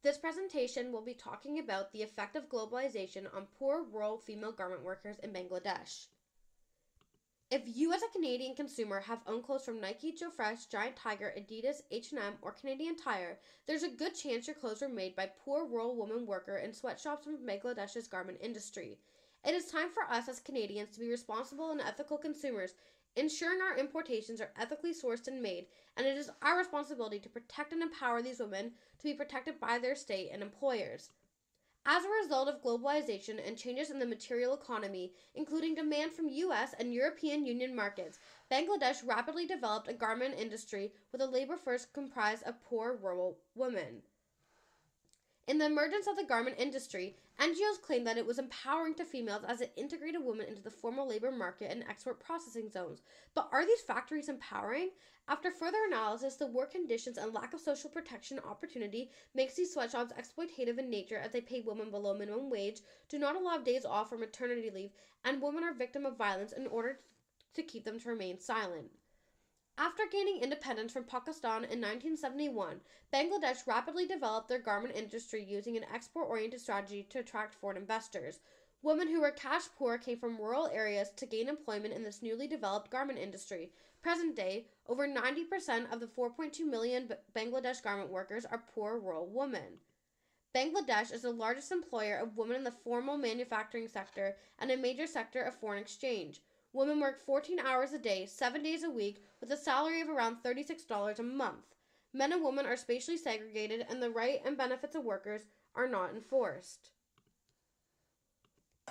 This presentation will be talking about the effect of globalization on poor rural female garment workers in Bangladesh. If you as a Canadian consumer have owned clothes from Nike, Joe Fresh, Giant Tiger, Adidas, H&M, or Canadian Tire, there's a good chance your clothes were made by poor rural woman worker in sweatshops from Bangladesh's garment industry. It is time for us as Canadians to be responsible and ethical consumers, ensuring our importations are ethically sourced and made, and it is our responsibility to protect and empower these women to be protected by their state and employers. As a result of globalization and changes in the material economy, including demand from US and European Union markets, Bangladesh rapidly developed a garment industry with a labor force comprised of poor rural women. In the emergence of the garment industry, NGOs claimed that it was empowering to females as it integrated women into the formal labor market and export processing zones. But are these factories empowering? After further analysis, the work conditions and lack of social protection opportunity makes these sweatshops exploitative in nature, as they pay women below minimum wage, do not allow days off or maternity leave, and women are victims of violence in order to keep them to remain silent. After gaining independence from Pakistan in 1971, Bangladesh rapidly developed their garment industry using an export-oriented strategy to attract foreign investors. Women who were cash poor came from rural areas to gain employment in this newly developed garment industry. Present day, over 90% of the 4.2 million Bangladesh garment workers are poor rural women. Bangladesh is the largest employer of women in the formal manufacturing sector and a major sector of foreign exchange. Women work 14 hours a day, 7 days a week, with a salary of around $36 a month. Men and women are spatially segregated, and the right and benefits of workers are not enforced.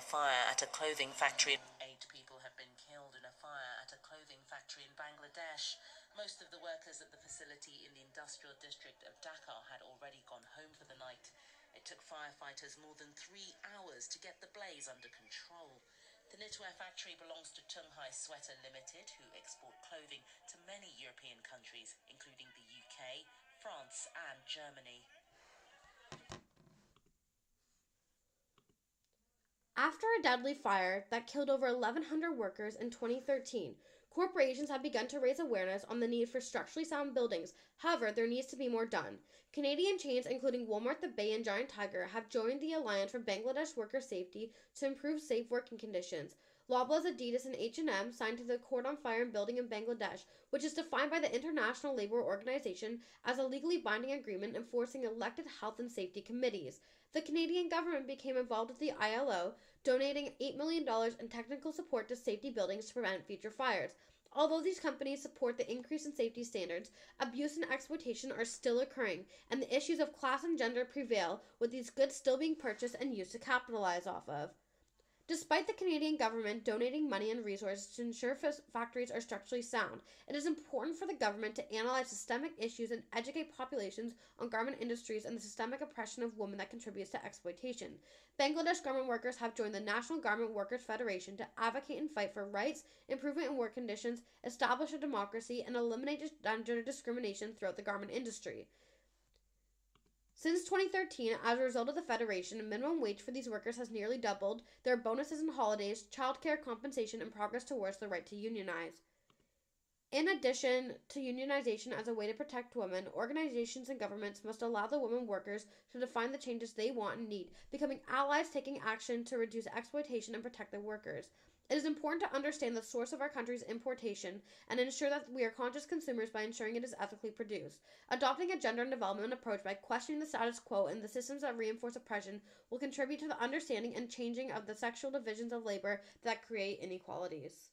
A fire at a clothing factory. 8 people have been killed in a fire at a clothing factory in Bangladesh. Most of the workers at the facility in the industrial district of Dhaka had already gone home for the night. It took firefighters more than 3 hours to get the blaze under control. The knitwear factory belongs to Tunghai Sweater Limited, who export clothing to many European countries, including the UK, France and Germany. After a deadly fire that killed over 1,100 workers in 2013, corporations have begun to raise awareness on the need for structurally sound buildings. However, there needs to be more done. Canadian chains including Walmart, The Bay, and Giant Tiger have joined the Alliance for Bangladesh Worker Safety to improve safe working conditions. Loblaws, Adidas, and H&M signed to the Accord on Fire and Building in Bangladesh, which is defined by the International Labour Organization as a legally binding agreement enforcing elected health and safety committees. The Canadian government became involved with the ILO, donating $8 million in technical support to safety buildings to prevent future fires. Although these companies support the increase in safety standards, abuse and exploitation are still occurring, and the issues of class and gender prevail, with these goods still being purchased and used to capitalize off of. Despite the Canadian government donating money and resources to ensure factories are structurally sound, it is important for the government to analyze systemic issues and educate populations on garment industries and the systemic oppression of women that contributes to exploitation. Bangladesh garment workers have joined the National Garment Workers Federation to advocate and fight for rights, improvement in work conditions, establish a democracy, and eliminate gender discrimination throughout the garment industry. Since 2013, as a result of the Federation, minimum wage for these workers has nearly doubled, there are bonuses and holidays, childcare compensation, and progress towards the right to unionize. In addition to unionization as a way to protect women, organizations and governments must allow the women workers to define the changes they want and need, becoming allies taking action to reduce exploitation and protect their workers. It is important to understand the source of our country's importation and ensure that we are conscious consumers by ensuring it is ethically produced. Adopting a gender and development approach by questioning the status quo and the systems that reinforce oppression will contribute to the understanding and changing of the sexual divisions of labor that create inequalities.